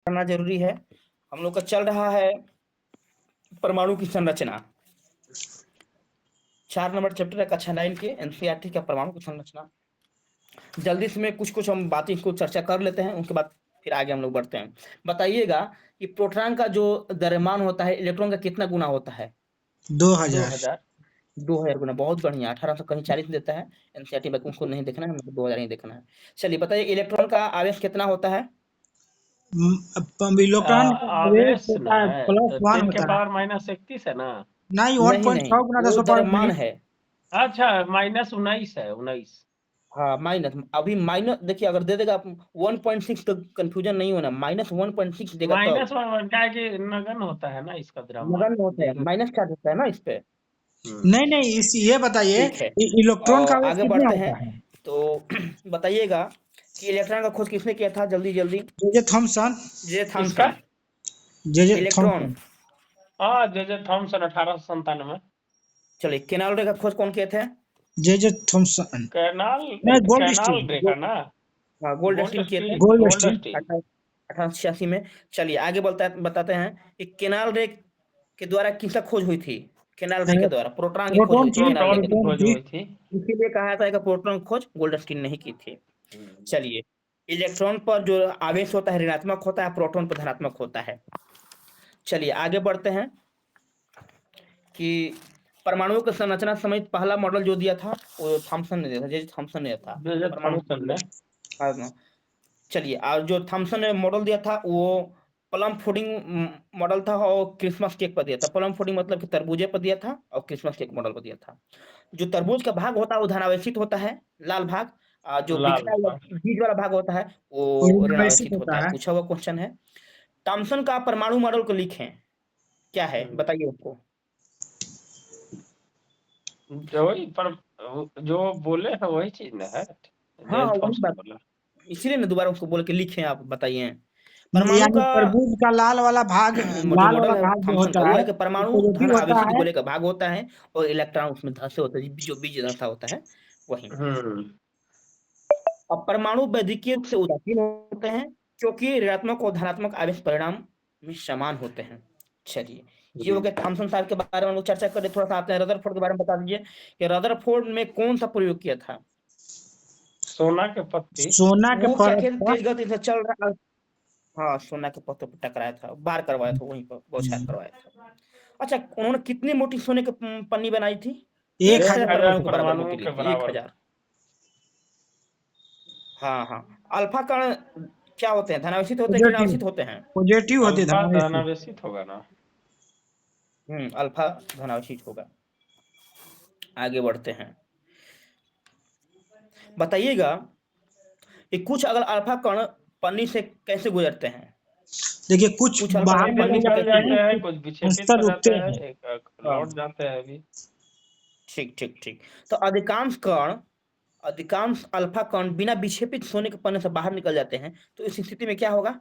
करना जरूरी है। हम लोग का चल रहा है परमाणु की संरचना, 4 नंबर चैप्टर है कक्षा 9 के एनसीईआरटी का परमाणु की संरचना। जल्दी से में कुछ हम बातें इसको चर्चा कर लेते हैं, उसके बाद फिर आगे हम लोग बढ़ते हैं। बताइएगा कि प्रोटॉन का जो द्रव्यमान होता है इलेक्ट्रॉन का कितना गुना होता है? 2000। 2000 गुना। बहुत बढ़िया। 1800 कहीं 40 देता है। एनसीईआरटी में उसको नहीं देखना है, हमको 2000 ही देखना है। चलिए बताइए इलेक्ट्रॉन का आवेश कितना होता है? इलेक्ट्रॉन का आवेश आवेश होता है न है तो +1 10 के होता है। पावर -31 है ना? नहीं, नहीं 1.6 गुना वो 10 पावर द्रव्यमान नहीं। है। अच्छा -19 है, 19। हाँ माइनस, अभी माइनस देखिए, अगर दे देगा 1.6 तो कंफ्यूजन नहीं होना, -1.6 देगा तब -1 क्या है कि नगण्य होता है ना इसका द्रव्यमान। नगण्य होता है, माइनस चार्ज होता है ना इस पे। नहीं नहीं, ये बताइए ठीक है, इलेक्ट्रॉन का और आवेश आगे कितने बढ़ते हैं। होता है? तो बताइएगा कि इलेक्ट्रॉन का खोज किसने किया था? जल्दी जल्दी। जे थॉमसन। जे किसका? थॉमसन। J electron. थॉमसन। हाँ, जे थॉमसन 1897। चलिए केनाल रे का खोज कौन किए थे? J Thomson. कैनाल नहीं, गोल्ड कैनाल स्टीन। रे का ना? हाँ गोल्ड स्टीन किए थे गोल्ड गोल्ड स्टीन। स्टीन। 1886 में। चलिए आगे बताते हैं कि केनाल रे के द्वारा किसका खोज हुई थी? केनाल रे के द्वारा प्रोटॉन की खोज प्रोटॉन हुई थी थी। केनाल रे प्रोटॉन के की द्वारा। खोज हुई थी। इसीलिए कहा था कि प्रोटॉन की खोज गोल्डस्टीन नहीं की थी। चलिए, इलेक्ट्रॉन पर जो आवेश होता है ऋणात्मक होता है, प्रोटॉन पर धनात्मक होता है। चलिए आगे बढ़ते हैं कि परमाणु की संरचना समेत पहला मॉडल जो दिया था वो थॉमसन ने दिया था, जे थॉमसन ने दिया था जे परमाणु थॉमसन ने। हाँ। चलिए, और जो थॉमसन ने मॉडल दिया था वो प्लम फूडिंग मॉडल था और क्रिसमस केक पर दिया था। प्लम फूडिंग मतलब कि तरबूजे पर दिया था और क्रिसमस केक मॉडल पर दिया था। जो तरबूज का भाग होता है वो धनावेशित होता है, लाल भाग। जो लाल बिखरा हुआ भाग। बीज वाला भाग होता है वो ऋणावेशित ऋणावेशित होता होता है। है। पूछा हुआ क्वेश्चन है। थॉमसन का परमाणु मॉडल को लिखें, क्या है बताइए उसको। पर जो बोले हैं वही चीज ना है। हाँ जे वही थॉमसन बात, बोला। इसीलिए ना दोबारा उसको बोल के लिखें, आप बताइए। परमाणु यानी का तरबूज का लाल वाला भाग, जो लाल वाला मॉडल है भाग जो थॉमसन का होता वो है है कि वो परमाणु धन पॉजिटिव होता आवेशित है। गोले का भाग होता है और इलेक्ट्रॉन उसमें धसे होता है, जो बीज धसा होता है वही। अब परमाणु वैद्युतीय से उदासीन होते हैं क्योंकि ऋणात्मक और धनात्मक आवेश परिणाम में समान होते हैं। चलिए, ये हो गया थॉमसन साहब के बारे में हम लोग चर्चा करें। थोड़ा सा आते हैं रदरफोर्ड के बारे में, बता दीजिए कि रदरफोर्ड में कौन सा प्रयोग किया था? सोना के पत्ती। सोना के वो क्या परत थे, पर। तेज गति से चल रहा। हाँ सोना के पत्तों पर टकराया था, बार करवाया था, वहीं पर बौछार करवाया था। अच्छा, उन्होंने कितनी मोटी सोने की पन्नी बनाई थी? 1000 1000 परमाणु के बराबर परमाणुओं मोटी ली के थी, बराबर। 1000। हाँ हाँ। अल्फा कण क्या होते हैं, धनावेशित होते हैं कि पॉजिटिव। ऋणावेशित होते हैं? पॉजिटिव होते अल्फा धनावेशित। धनावेशित होगा ना? अल्फा धनावेशित होगा। आगे बढ़ते हैं, बताइएगा कि कुछ अगर अल्फा कण पन्नी से कैसे गुजरते हैं? देखिए कुछ कुछ अल्फा बाहर कण एक पन्नी से निकल कैसे जाते निकलते हैं, हैं, कुछ कुछ विक्षेपित अंतर हो रुकते जाते हैं, हैं। एक हाँ लौट जाते हैं अभी। ठीक ठीक ठीक। तो अधिकांश अल्फा कण बिना विक्षेपित सोने के पन्ने से बाहर निकल जाते हैं, तो इस स्थिति में क्या होगा?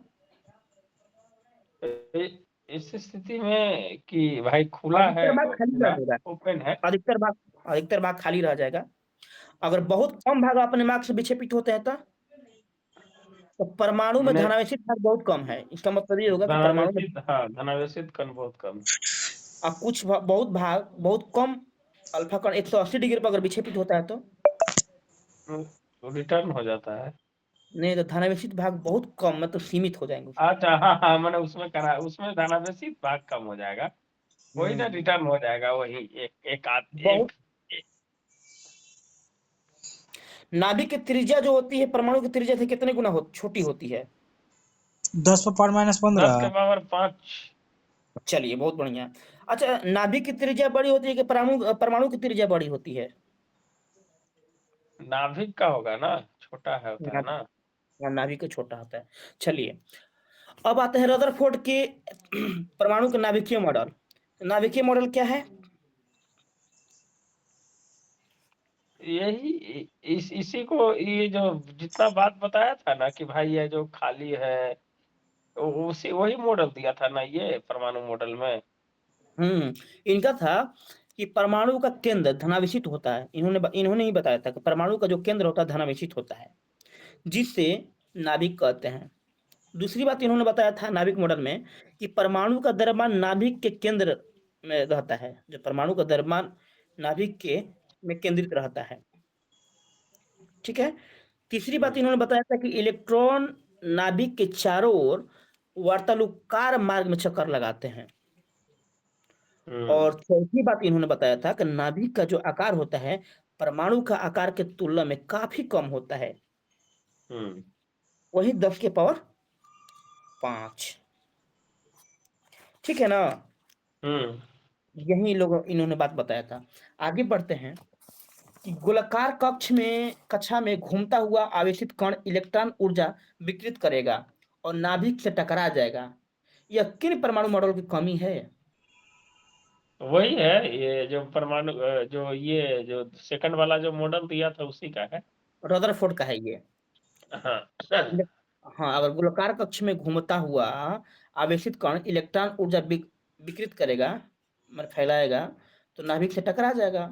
इस स्थिति में कि भाई खुला है, अधिकतर भाग खाली रह पूरा जाएगा। ओपन है। अधिकतर भाग खाली रह जाएगा। अगर बहुत कम भाग अपने मार्ग से विक्षेपित होते हैं तो परमाणु में मैंने धनावेशित भाग बहुत कम है। इसका मतलब ये होगा कि परमाणु में धनावेशित कण बहुत कम। बहुत कम अल्फा कण 180 डिग्री पर अगर विक्षेपित होता है तो रिटर्न हो जाता है। नहीं, तो धनावेशित भाग बहुत कम, मतलब सीमित हो जाएंगे उसमें। अच्छा, हाँ हाँ, मैंने उसमें धनावेशित भाग कम हो जाएगा। वही ना, हम्म रिटर्न हो जाएगा वही। बहुत। नाभिक की त्रिज्या जो होती है परमाणु की त्रिज्या से कितने गुना छोटी होती है? 10 पर पावर 10 -15। के पावर 5। चलिए बहुत बढ़िया। अच्छा, नाभिक की त्रिज्या बड़ी होती है कि परमाणु परमाणु की त्रिज्या बड़ी होती है? नाभिक का होगा ना, छोटा है होता है ना। नाभिक का छोटा होता है। चलिए, अब आते हैं रदरफोर्ड के परमाणु के नाभिकीय मॉडल। नाभिकीय मॉडल क्या है? यही इसी को, ये जो जितना बात बताया था ना कि भाई ये जो खाली है, उसी वही मॉडल दिया था ना ये परमाणु मॉडल में। इनका था कि परमाणु का केंद्र धनावेशित होता है। इन्होंने ही बताया था कि परमाणु का जो केंद्र होता है धनावेशित होता है, जिससे नाभिक कहते हैं। दूसरी बात इन्होंने बताया था नाभिक मॉडल में कि परमाणु का द्रव्यमान नाभिक के केंद्र में रहता है। जो परमाणु का द्रव्यमान नाभिक के में केंद्रित रहता है। ठीक है। तीसरी बात इन्होंने बताया था कि इलेक्ट्रॉन नाभिक के चारों ओर वार्तालाकार मार्ग में चक्कर लगाते हैं। और चौथी बात इन्होंने बताया था कि नाभिक का जो आकार होता है परमाणु का आकार के तुलना में काफी कम होता है, वही 10 के पावर 5। ठीक है ना। यही लोग इन्होंने बात बताया था। आगे बढ़ते हैं कि गोलाकार कक्षा में घूमता हुआ आवेशित कण इलेक्ट्रॉन ऊर्जा विकृत करेगा और नाभिक से टकरा जाएगा। यह किन परमाणु मॉडल की कमी है? वही है, ये जो परमाणु जो ये जो सेकंड वाला जो मॉडल दिया था उसी का है। रदरफोर्ड का है ये। हाँ हाँ, अगर गोलाकार कक्ष में घूमता हुआ आवेशित कण इलेक्ट्रॉन ऊर्जा विकृत करेगा, मतलब फैलाएगा, तो नाभिक से टकरा जाएगा।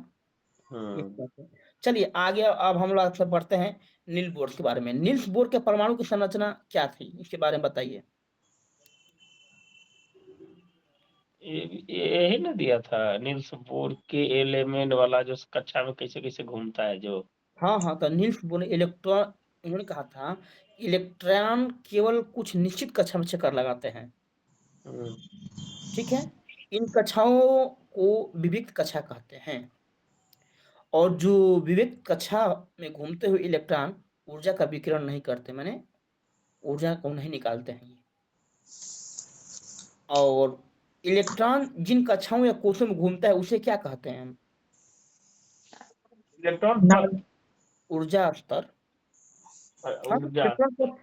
इस तरह से। चलिए आगे अब हम लोग से बढ़ते हैं नील्स बोर के बारे में। नील्स बोर के परमाणु की संरचना क्या थी, इसके बारे में बताइए। यही ना दिया था नील्स बोर के एलिमेंट वाला, जो कक्षा में कैसे कैसे घूमता है जो। हाँ हाँ, तो नील्स बोर ने इलेक्ट्रॉन, उन्होंने कहा था इलेक्ट्रॉन केवल कुछ निश्चित कक्षा में चक्कर लगाते हैं। ठीक है। इन कक्षाओं को विविक्त कक्षा कहते हैं। और जो विविक्त कक्षा में घूमते हुए इलेक्ट्रॉन ऊर्जा का विकिरण नहीं करते, माने ऊर्जा को नहीं निकालते हैं ये। और इलेक्ट्रॉन जिन कक्षाओं या कोषों में घूमता है उसे क्या कहते हैं हम? इलेक्ट्रॉन पथ, ऊर्जा स्तर। हाँ, तो ऊर्जा। इलेक्ट्रॉन पथ,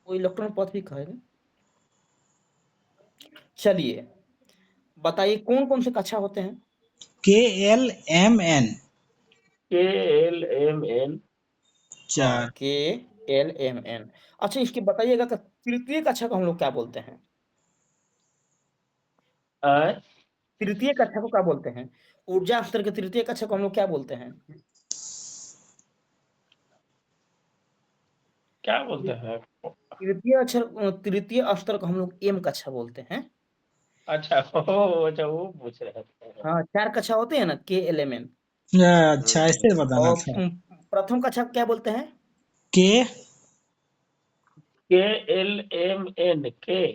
वो इलेक्ट्रॉन पथ भी कहेंगे। चलिए बताइए कौन कौन से कक्षा होते हैं? KLMN KLMN। चार। KLMN। अच्छा, इसके बताइएगा कि तृतीय कक्षा को हम लोग क्या बोलते हैं? तृतीय कक्षा को क्या बोलते हैं? ऊर्जा स्तर के तृतीय कक्षा को हम लोग क्या बोलते हैं? क्या बोलते हैं? तृतीय स्तर को हम लोग एम कक्षा बोलते हैं। अच्छा वो पूछ रहे थे। हाँ, 4 कक्षा होते हैं ना KLMN। अच्छा, ऐसे बताना और था। प्रथम कक्षा को क्या बोलते हैं? K KLMN के।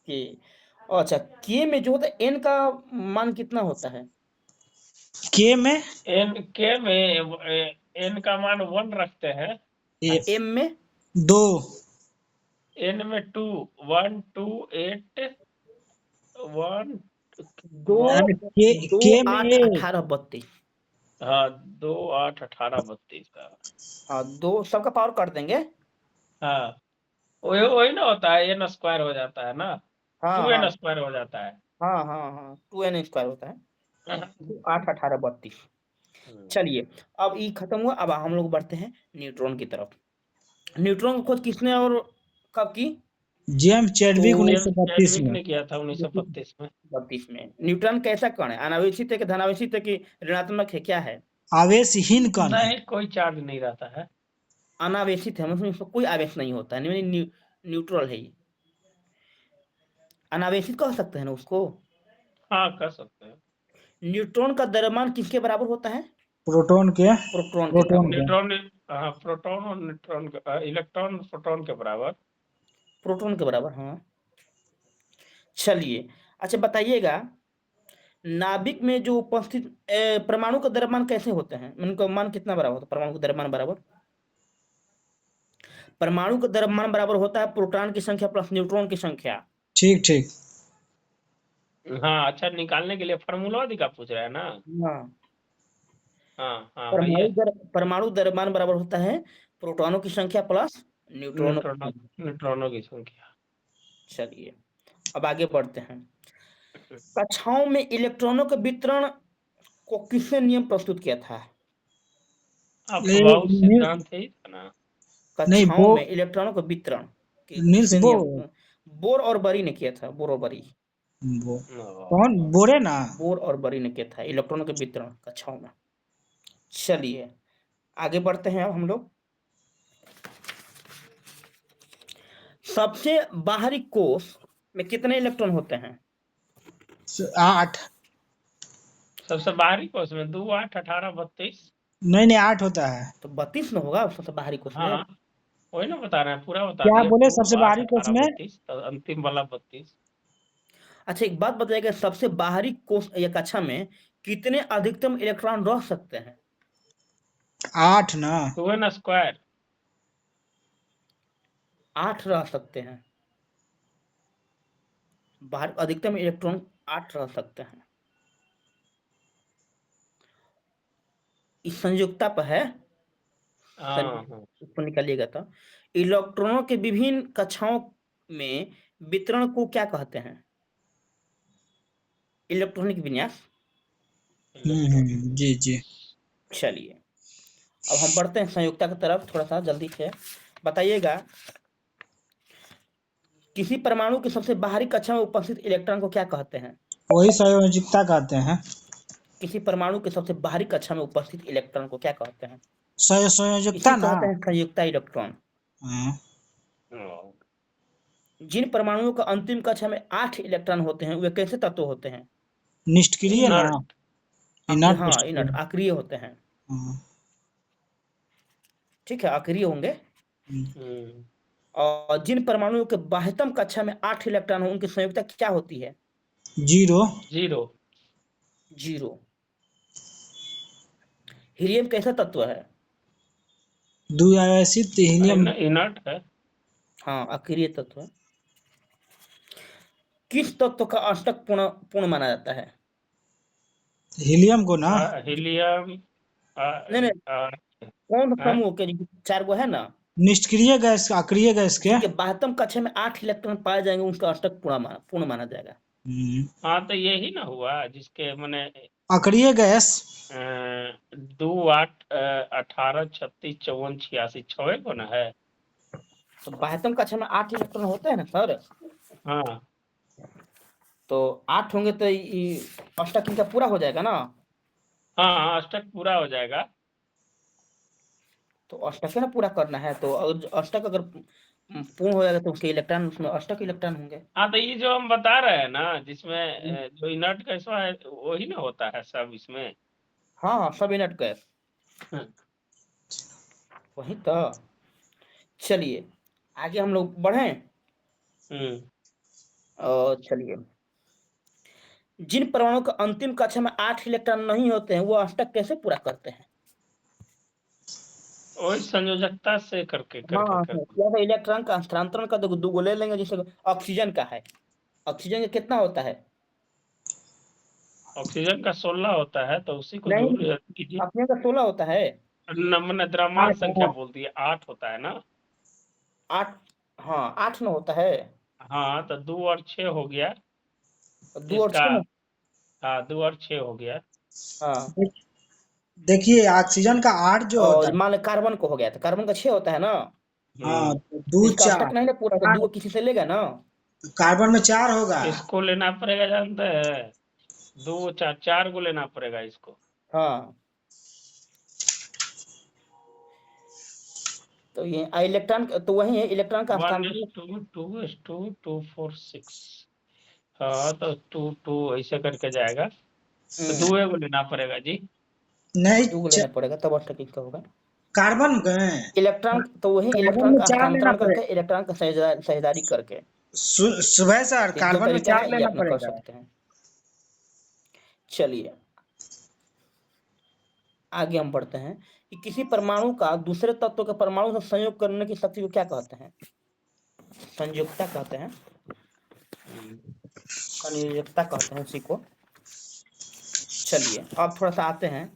के। अच्छा, के में जो होता है एन का मान कितना होता है? में के में N का मान 1 रखते हैं। एम में 2। N में 2, 1 2 8 1 दो 1। दो K 8 में 18 32। हाँ 2 8 18 32 का। हाँ, दो सबका पावर कर देंगे। हाँ वही वही ना होता है, N स्क्वायर हो जाता है ना, हाँ 2N हाँ स्क्वायर हो जाता है। हाँ हाँ हाँ, 2n² होता है। 8 18 32। चलिए, अब ये खत्म हुआ, अब हम लोग बढ़ते हैं न्यूट्रॉन की तरफ। न्यूट्रॉन की खोज किसने और कब की? जेम्स चैडविक तो जेम्स 1932 चैडविक में। ने किया था 1932 में। 32 में। न्यूट्रॉन कैसा कण है? अनावेशित है कि धनावेशित है कि ऋणात्मक है, क्या है? आवेशहीन कण है। नहीं, कोई चार्ज नहीं रहता है। अनावेशित है, मतलब इसमें कोई आवेश नहीं होता है, न्यूट्रल है ये। अनावेशित कह सकते हैं ना उसको। हाँ कर सकते हैं। न्यूट्रॉन का द्रव्यमान किसके बराबर होता है? प्रोटॉन के प्रोटॉन के प्रोटॉन बराबर। के न्यूट्रॉन, हाँ प्रोटॉन और न्यूट्रॉन इलेक्ट्रॉन प्रोटॉन के बराबर। प्रोटॉन के बराबर, हाँ। चलिए, अच्छा बताइएगा, नाभिक में जो उपस्थित परमाणु का द्रव्यमान कैसे होते हैं, उनका मान कितना बराबर होता है? परमाणु का द्रव्यमान बराबर, परमाणु का द्रव्यमान बराबर होता है प्रोटॉन की संख्या प्लस न्यूट्रॉन की संख्या। ठीक ठीक। हाँ अच्छा, निकालने के लिए फार्मूला का पूछ रहा है ना। हाँ, हाँ है ये। परमाणु द्रव्यमान बराबर होता है प्रोटॉनों की संख्या प्लस न्यूट्रॉनों की न्यूट्रॉनों संख्या। न्यूट्रॉनों की संख्या। चलिए, अब आगे बढ़ते हैं। कक्षाओं में इलेक्ट्रॉनों के वितरण को किसने नियम प्रस्तुत किया था? अफबाउ सिद्धांत है ना। नहीं, कक्षाओं में इलेक्ट्रॉनों का वितरण नील्स किसने नियम? बोर। बोर और बरी ने किया था। बोर और बरी। कौन बोरे ना। बोर और बरी ने किया था इलेक्ट्रॉनों के वितरण कक्षाओं में। चलिए आगे बढ़ते हैं अब हम लोग। सबसे बाहरी कोष में कितने इलेक्ट्रॉन होते हैं? 8। सबसे बाहरी कोष में 2, 8, 18, 32। नहीं 8 होता है। तो 32 में होगा सबसे बाहरी कोष में। हाँ वही ना बता रहे हैं, पूरा बता क्या दिया। बोले 2, सबसे 8, बाहरी कोष 18, में? 32, तो अंतिम वाला 32। अच्छा एक बात बताइएगा, सबसे बाहरी कोष या कक्षा में कितने अधिकतम इलेक्ट्रॉन रह सकते हैं? 8 ना। 2n square. 8 रह सकते हैं। बाहर अधिकतम इलेक्ट्रॉन 8 रह सकते हैं। इस संयुक्ता पर है, हाँ हाँ। ऊपर निकालिएगा तो इलेक्ट्रॉनों के विभिन्न कक्षाओं में वितरण को क्या कहते हैं? इलेक्ट्रॉनिक विन्यास। जी जी। चलिए अब हम बढ़ते हैं संयुक्ता की तरफ, थोड़ा सा जल्दी से बताइएगा। किसी परमाणु की सबसे बाहरी कक्षा में उपस्थित इलेक्ट्रॉन को क्या कहते हैं? वही संयोजकता कहते हैं। किसी परमाणु के सबसे बाहरी कक्षा में उपस्थित इलेक्ट्रॉन को क्या कहते हैं? संयोजकता इसी ना। कहते हैं संयुक्ता इलेक्ट्रॉन। हाँ। जिन परमाणुओं का अंतिम कक्षा में 8 इलेक्ट्रॉन होते हैं वे कैसे तत्व होते हैं? निष्क्रिय ना। इनर्ट। इनर्ट हाँ निष्क्रिय। इनर्ट, अक्रिय होते हैं। हाँ। ठीक है, अक्रिय होंगे। हम्म। और जिन परमाणुओं के बाह्यतम कक्षा में 8 इलेक्ट्रॉन हो उनकी संयुक्ता क्या होती है? 0। 0। 0। हीलियम कैसा तत्व है? द्विआवेशित हीलियम। इनर्ट है। हाँ अक्रिय तत्व है। किस तत्व का अष्टक पूर्ण पूर्ण माना जाता है? हीलियम को ना। हीलियम। नहीं नहीं, कौन सा समूह के 4 गो है ना, निष्क्रिय गैस, अक्रिय गैस के। जिनके बाह्यतम कक्षा में 8 इलेक्ट्रॉन पाए जाएंगे उसका अष्टक पूर्ण माना जाएगा। हाँ तो यही ना हुआ जिसके मैंने अक्रिय गैस। 2, 8, 18, 36, 54, 86 छवे को ना है। तो बाह्यतम कक्षा में 8 इलेक्ट्रॉन होते हैं ना सर, हाँ तो 8 होंगे तो ये अष्टक इनका पूरा हो जाएगा ना। हाँ अष्टक पूरा हो जाएगा। तो अष्टक ना पूरा करना है, तो अष्टक अगर पूर्ण हो जाएगा तो उसके इलेक्ट्रॉन उसमें अष्टक इलेक्ट्रॉन होंगे। हाँ तो ये जो हम बता रहे हैं ना जिसमें जो इनर्ट गैस है वही ना होता है सब इसमें। हाँ हाँ सब इनर्ट गैस वही तो। चलिए आगे हम लोग बढ़े। और चलिए, जिन परमाणु का अंतिम कक्षा में 8 इलेक्ट्रॉन नहीं होते हैं वो अष्टक कैसे पूरा करते हैं? वही संयोजकता से करके करके हाँ करके। या तो इलेक्ट्रॉन का हस्तांतरण का दो गो ले लेंगे, जैसे ऑक्सीजन का है। ऑक्सीजन का कितना होता है? ऑक्सीजन का 16 होता है तो उसी को नहीं, जोड़ कीजिए। ऑक्सीजन का 16 होता है। मैंने द्रव्यमान 8 संख्या बोल दी, 8 होता है ना। 8, हाँ 8 न होता है। हाँ तो 2 और 6 हो गया 2 और इसका। 6 में। हाँ 2 और 6 हो गया। हाँ देखिए ऑक्सीजन का 8 जो होता और मान लो कार्बन को हो गया तो कार्बन का 6 होता है ना। है। हाँ तो तो 2 इसका 4। अष्टक नहीं ना पूरा, तो 2 किसी से लेगा ना। कार्बन में 4 होगा। इसको लेना पड़ेगा जानते हैं, 2, 4, 4 को लेना पड़ेगा इसको। हाँ तो ये इलेक्ट्रॉन तो वही है, इलेक्ट्रॉन का 1 हस्तांतरण। 2 2 2 2 4 6। हाँ तो 2 2 ऐसे करके जाएगा तो 2 को लेना पड़ेगा जी। नहीं 2 को लेना पड़ेगा तब अष्टक इसका होगा। कार्बन में। इलेक्ट्रॉन तो वही कार्बन इलेक्ट्रॉन में का 4 लेना हस्तांतरण करके, पड़ेगा। इलेक्ट्रॉन का साझेदारी करके। सुबह सर ये 2 कार्बन में तरीका 4 है, ये लेना अपना कर पड़ेगा। सकते हैं। चलिए आगे हम बढ़ते हैं कि किसी परमाणु का दूसरे तत्व के परमाणु से संयोग करने की शक्ति को क्या कहते हैं? संयोजकता कहते हैं, संयोजकता कहते हैं उसी को। चलिए अब थोड़ा सा आते हैं।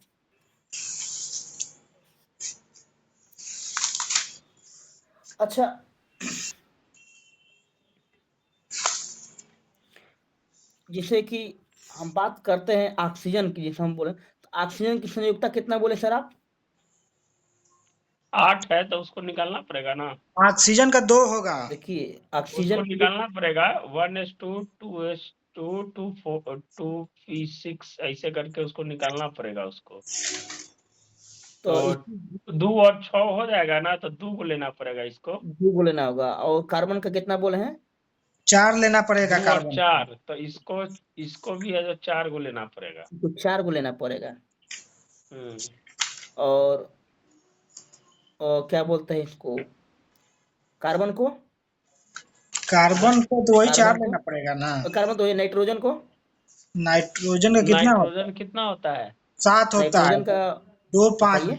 अच्छा जैसे कि हम बात करते हैं ऑक्सीजन की, जैसे हम बोले तो ऑक्सीजन की संयोजकता कितना बोले सर आप? 8 है तो उसको निकालना पड़ेगा ना। ऑक्सीजन का 2 होगा। देखिए उसको ऑक्सीजन निकालना पड़ेगा 1s2 2s2 2 4 2 6 ऐसे करके उसको निकालना पड़ेगा उसको। तो तो इस 2 और 6 हो जाएगा ना, तो 2 को लेना पड़ेगा इसको। दो को लेना होगा, और कार्बन का कितना बोले हैं? 4 लेना पड़ेगा 2 और कार्बन का। 4, तो इसको भी है जो 4 को लेना पड़ेगा। तो 4 को लेना पड़ेगा। हम्म। और क्या बोलते हैं इसको, कार्बन को? हाँ? कार्बन को तो वही 4 कार्बन को, लेना पड़ेगा ना। कार्बन तो ये नाइट्रोजन को, नाइट्रोजन का कितना होता नाइट्रोजन है? कितना होता है? 7 होता है। नाइट्रोजन का 2 5 बताइए।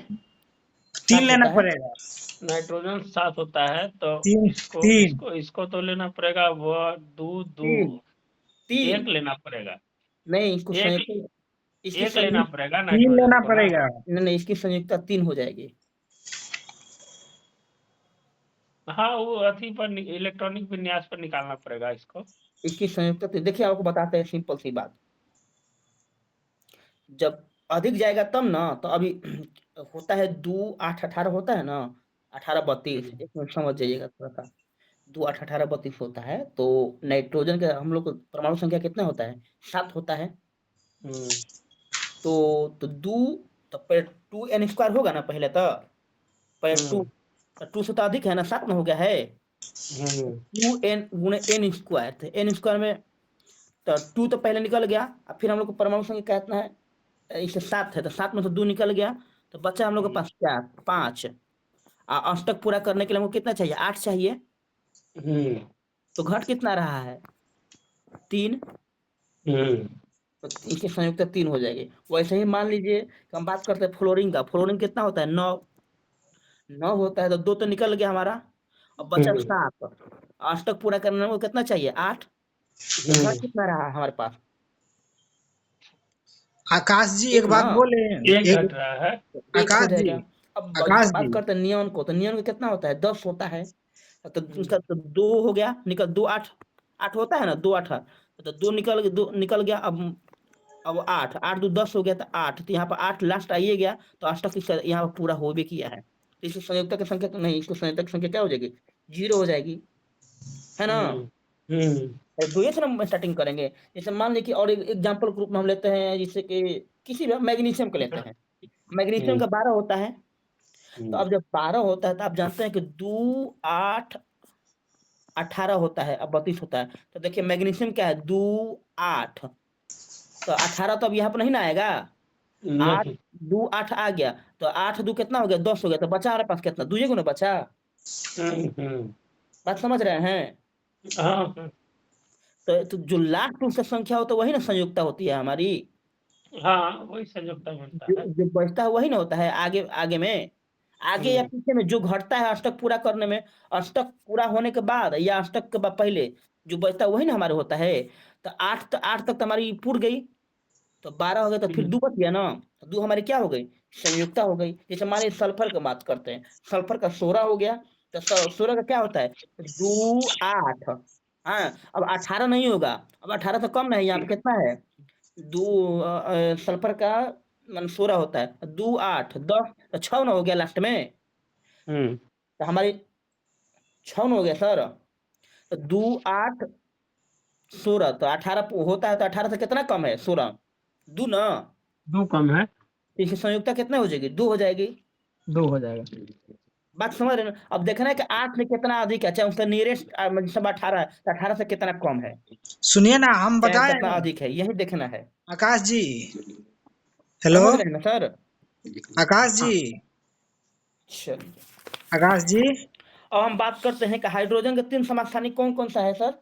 3 7 लेना होता है। पड़ेगा। नाइट्रोजन 7 होता है, तो 3 इसको 3 इसको इसको तो लेना पड़ेगा, वो 2 2, 3 एक 3 लेना पड़ेगा। नहीं, इसको एक संयुक्त, इसकी एक लेना संयुक्त, पड़ेगा 3 नाइट्रोजन लेना को ना। पड़ेगा। नहीं नहीं, इसकी संयुक्ता 3 हो जाएगी। हाँ, वो अथी पर इलेक्ट्रॉनिक विन्यास पर निकालना पड़ेगा इसको। इसकी संयुक्ता देखिए, आपको बताते हैं सिंपल सी बात। जब अधिक जाएगा तब ना, तो अभी होता है 2 8 18 होता है ना, 18 32, हम्म। एक मिनट समझ जाइएगा थोड़ा सा। 2 8 18 32 होता है, तो नाइट्रोजन का हम लोग को परमाणु संख्या कितना होता है? 7 होता है। हम्म। तो 2, तो पहले 2n² होगा ना पहले तो, पहले 2, हम्म। 2 से तो अधिक है ना, 7 में हो गया है। हम्म। 2n गुणे n², तो n² में, तो 2 तो पहले निकल गया। अब फिर हम लोग को परमाणु संख्या कितना है, इससे 7 है, तो 7 में से 2 निकल गया, तो बचा हम लोग के पास क्या, 5। अष्टक पूरा करने के लिए हमको कितना चाहिए, 8 चाहिए। हम्म। तो घट कितना रहा है, 3। हम्म। तो इसकी संयुक्त 3 हो जाएगी। वैसे ही मान लीजिए कि हम बात करते हैं फ्लोरीन का, फ्लोरीन कितना होता है, 9। 9 होता है, तो 2 तो निकल गया हमारा, अब बचा हम्म। 7। अष्टक पूरा करने में कितना चाहिए, 8। तो घट हम्म। कितना रहा हमारे पास, आकाश जी एक 1 ना। बात बोले। एक एक घट रहा है। तो 1 हो आकाश जी, जाएगा। अब आकाश बात जी, करते हैं नियॉन को, तो नियॉन का कितना होता है, 10 होता है। तो हम्म। उसका तो 2 हो गया, निकल 2 8, 8 होता है ना, 2 8, तो 2 निकल गया। अब 8 8 2 10 हो गया, तो 8, तो यहाँ पर 8 लास्ट आइए गया, तो अष्टक इसका यहाँ पर पूरा हो भी किया है। तो इसकी संयुक्त की संख्या नहीं, इसको संयुक्त की संख्या क्या हो जाएगी, 0 हो जाएगी, है ना। हम्म। हम्म। दो से हम स्टार्टिंग करेंगे। जैसे मान लीजिए कि और एक एग्जाम्पल ग्रुप में हम लेते हैं, जैसे कि किसी भी मैग्नीशियम को लेते हैं। मैग्नीशियम हम्म। का 12 होता है। तो हम्म। अब जब 12 होता है, तो आप जानते हैं कि 2 8 18 होता है, अब 32 होता है। तो देखिए मैग्नीशियम क्या है, 2 8, तो 18 तो अब यहाँ पर नहीं ना आएगा। 8 नहीं। 2 8 आ गया, तो 8 2 कितना हो गया, 10 हो गया, तो बचा हमारे पास कितना, 2 गुना बचा। हम्म। बात समझ रहे हैं? हाँ। तो जो लास्ट उसका संख्या होता है वही ना संयुक्ता होती है हमारी। हाँ, वही संयुक्ता बनता है। जो बचता है वही ना होता है आगे आगे में, आगे या हम्म। पीछे में जो घटता है अष्टक पूरा करने में, अष्टक पूरा होने के बाद या अष्टक के बाद पहले जो बचता है वही ना हमारे होता है। तो 8 तक तो हमारी पूर गई, तो 12 हो गए, तो फिर हम्म। 2 बच गया ना। तो 2 हमारी क्या हो गई, संयुक्ता हो गई। जैसे हमारे सल्फर की बात करते हैं, सल्फर का 16 हो गया। तो 16 का क्या होता है, 2 8। हाँ, अब 18 नहीं होगा, अब 18 तो कम नहीं, यहाँ पे कितना है, दो, सल्फर का मान 16 होता है, 2 8 10, तो 6 ना हो गया लास्ट में। हम्म। तो हमारी 6 ना हो गया सर। तो 2 8 16, तो 18 होता है, तो 18 से कितना कम है, 16, 2 ना। 2 कम है। तो इसकी संयुक्ता कितना हो जाएगी, 2 हो जाएगी। 2 हो जाएगा। बात समझ रहे हैं ना? अब देखना है कि 8 में कितना अधिक है, चाहे उसका नियरेस्ट सब 18 है, तो 18 से कितना कम है, सुनिए ना हम चाहे बताएं। कितना अधिक है, यही देखना है। आकाश जी, हेलो, समझ रहे हैं ना सर? आकाश जी, हाँ, चलिए। आकाश जी, अब हम बात करते हैं कि हाइड्रोजन के 3 समस्थानिक कौन कौन सा है सर?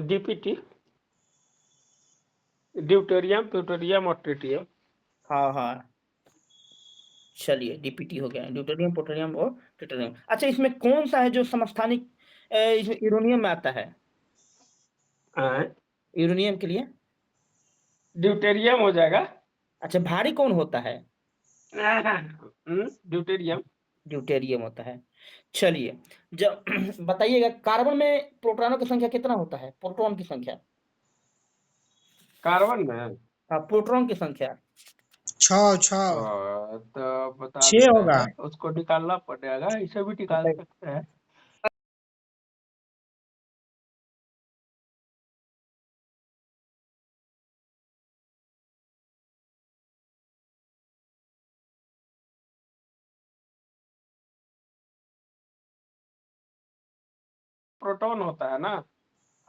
डीपीटी, ड्यूटेरियम, प्लूटोनियम और ट्रिटियम। हाँ हाँ, चलिए डीपीटी हो गया, ड्यूटेरियम प्लूटोनियम और ट्रिटियम। अच्छा, इसमें कौन सा है जो समस्थानिक इसमें यूरेनियम में आता है, यूरेनियम के लिए? ड्यूटेरियम हो जाएगा। अच्छा, भारी कौन होता है? ड्यूटेरियम। ड्यूटेरियम होता है। चलिए, जब बताइएगा कार्बन में प्रोटॉनों की संख्या कितना होता है, प्रोटॉन की संख्या? कार्बन में हाँ, प्रोटॉन की संख्या। 6 6 तो बता 6 देते होगा। हैं, उसको निकालना पड़ेगा, इसे भी निकाल बताइए। सकते हैं। प्रोटॉन होता है ना।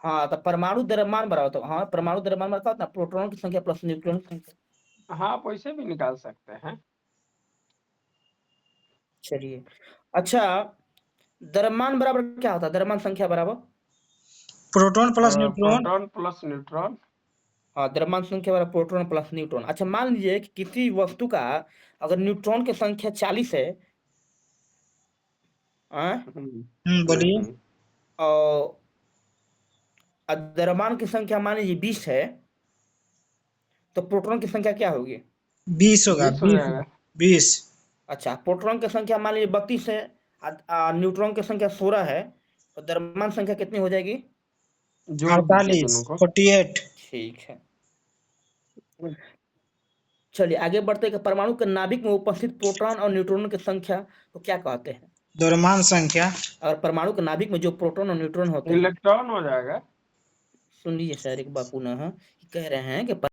हाँ तो परमाणु द्रव्यमान बराबर, तो हाँ परमाणु द्रव्यमान बराबर होता है प्रोटॉन की संख्या प्लस न्यूट्रॉन की संख्या। हाँ, वैसे भी निकाल सकते हैं। चलिए अच्छा, द्रव्यमान बराबर क्या होता है, द्रव्यमान संख्या बराबर? Proton plus neutron. Proton plus neutron. हाँ द्रव्यमान संख्या बराबर प्रोटॉन प्लस न्यूट्रॉन। अच्छा मान लीजिए कि किसी वस्तु का अगर न्यूट्रॉन की संख्या 40 है, हाँ, बोलिए। और द्रव्यमान की संख्या मान लीजिए 20 है, तो प्रोटॉन की संख्या क्या होगी? 20 होगा, 20 हो 20। जाएगा। 20। अच्छा प्रोटॉन की संख्या मान लीजिए 32 है, न्यूट्रॉन की संख्या 16 है, तो द्रव्यमान संख्या कितनी हो जाएगी? जोड़ दीजिए 48, दोनों को। 48। ठीक है। चलिए आगे बढ़ते हैं कि परमाणु के नाभिक में उपस्थित प्रोटॉन और न्यूट्रॉन की संख्या को क्या कहते हैं? द्रव्यमान संख्या। और परमाणु के नाभिक में जो प्रोटॉन और न्यूट्रॉन होते हैं, इलेक्ट्रॉन हो जाएगा। सुन लीजिए सर एक बार पुनः, कह रहे हैं कि